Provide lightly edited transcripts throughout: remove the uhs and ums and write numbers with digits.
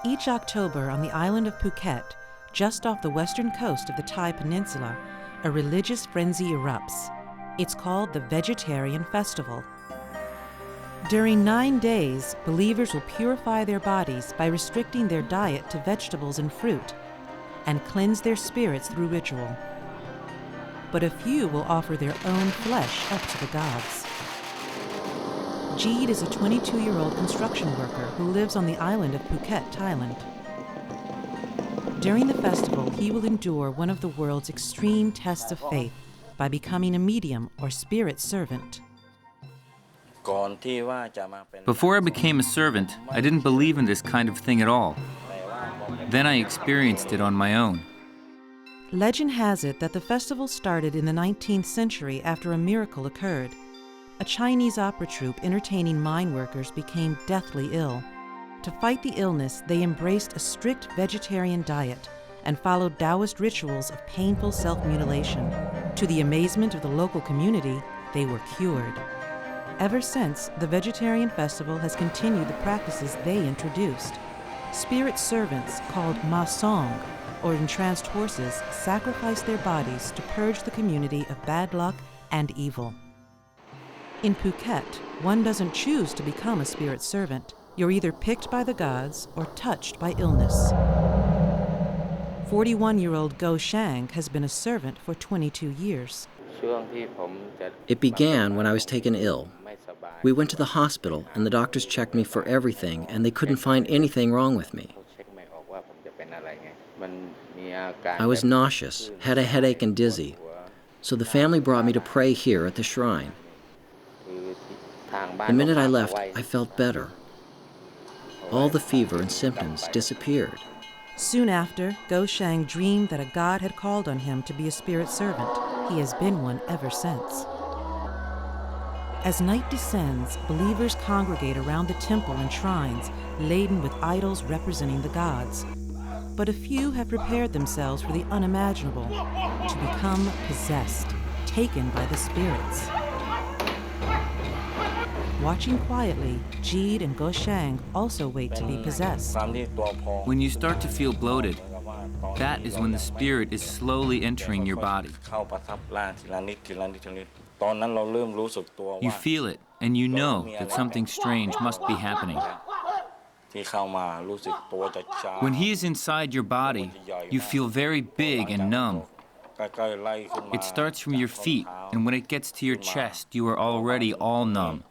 Each October on the island of Phuket, just off the western coast of the Thai peninsula, a religious frenzy erupts. It's called the Vegetarian Festival. During 9 days, believers will purify their bodies by restricting their diet to vegetables and fruit, and cleanse their spirits through ritual. But a few will offer their own flesh up to the gods. Jeed is a 22-year-old construction worker who lives on the island of Phuket, Thailand. During the festival, he will endure one of the world's extreme tests of faith by becoming a medium or spirit servant. Before I became a servant, I didn't believe in this kind of thing at all. Then I experienced it on my own. Legend has it that the festival started in the 19th century after a miracle occurred. A Chinese opera troupe entertaining mine workers became deathly ill. To fight the illness, they embraced a strict vegetarian diet and followed Taoist rituals of painful self-mutilation. To the amazement of the local community, they were cured. Ever since, the Vegetarian Festival has continued the practices they introduced. Spirit servants, called ma song, or entranced horses, sacrifice their bodies to purge the community of bad luck and evil. In Phuket, one doesn't choose to become a spirit servant. You're either picked by the gods or touched by illness. 41-year-old Go Shang has been a servant for 22 years. It began when I was taken ill. We went to the hospital and the doctors checked me for everything and they couldn't find anything wrong with me. I was nauseous, had a headache and dizzy, so the family brought me to pray here at the shrine. The minute I left, I felt better. All the fever and symptoms disappeared. Soon after, Go Shang dreamed that a god had called on him to be a spirit servant. He has been one ever since. As night descends, believers congregate around the temple and shrines, laden with idols representing the gods. But a few have prepared themselves for the unimaginable, to become possessed, taken by the spirits. Watching quietly, Jeed and Go Shang also wait to be possessed. When you start to feel bloated, that is when the spirit is slowly entering your body. You feel it, and you know that something strange must be happening. When he is inside your body, you feel very big and numb. It starts from your feet, and when it gets to your chest, you are already all numb.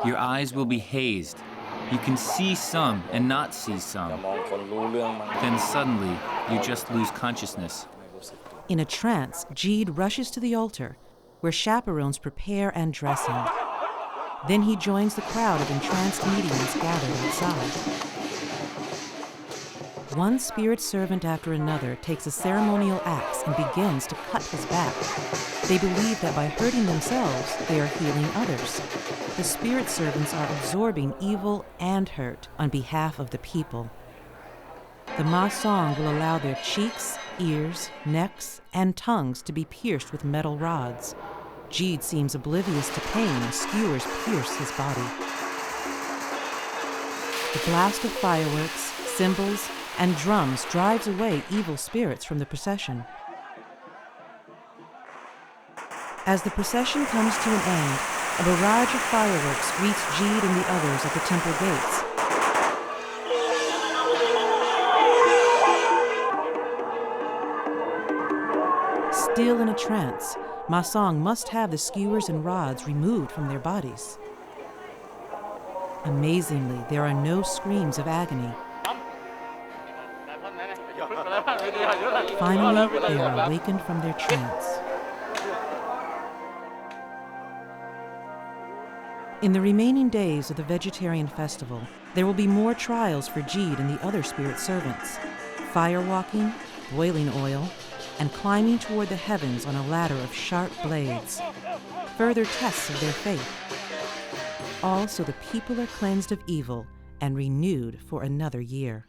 Your eyes will be hazed. You can see some and not see some. Then suddenly, you just lose consciousness. In a trance, Jeed rushes to the altar, where chaperones prepare and dress him. Then he joins the crowd of entranced mediums gathered outside. One spirit servant after another takes a ceremonial axe and begins to cut his back. They believe that by hurting themselves, they are healing others. The spirit servants are absorbing evil and hurt on behalf of the people. The Ma Song will allow their cheeks, ears, necks, and tongues to be pierced with metal rods. Jeed seems oblivious to pain as skewers pierce his body. The blast of fireworks, cymbals, and drums drives away evil spirits from the procession. As the procession comes to an end, a barrage of fireworks greets Jeed and the others at the temple gates. Still in a trance, Ma Song must have the skewers and rods removed from their bodies. Amazingly, there are no screams of agony. Finally, they are awakened from their trance. In the remaining days of the Vegetarian Festival, there will be more trials for Jeed and the other spirit servants. Fire walking, boiling oil, and climbing toward the heavens on a ladder of sharp blades. Further tests of their faith. All so the people are cleansed of evil and renewed for another year.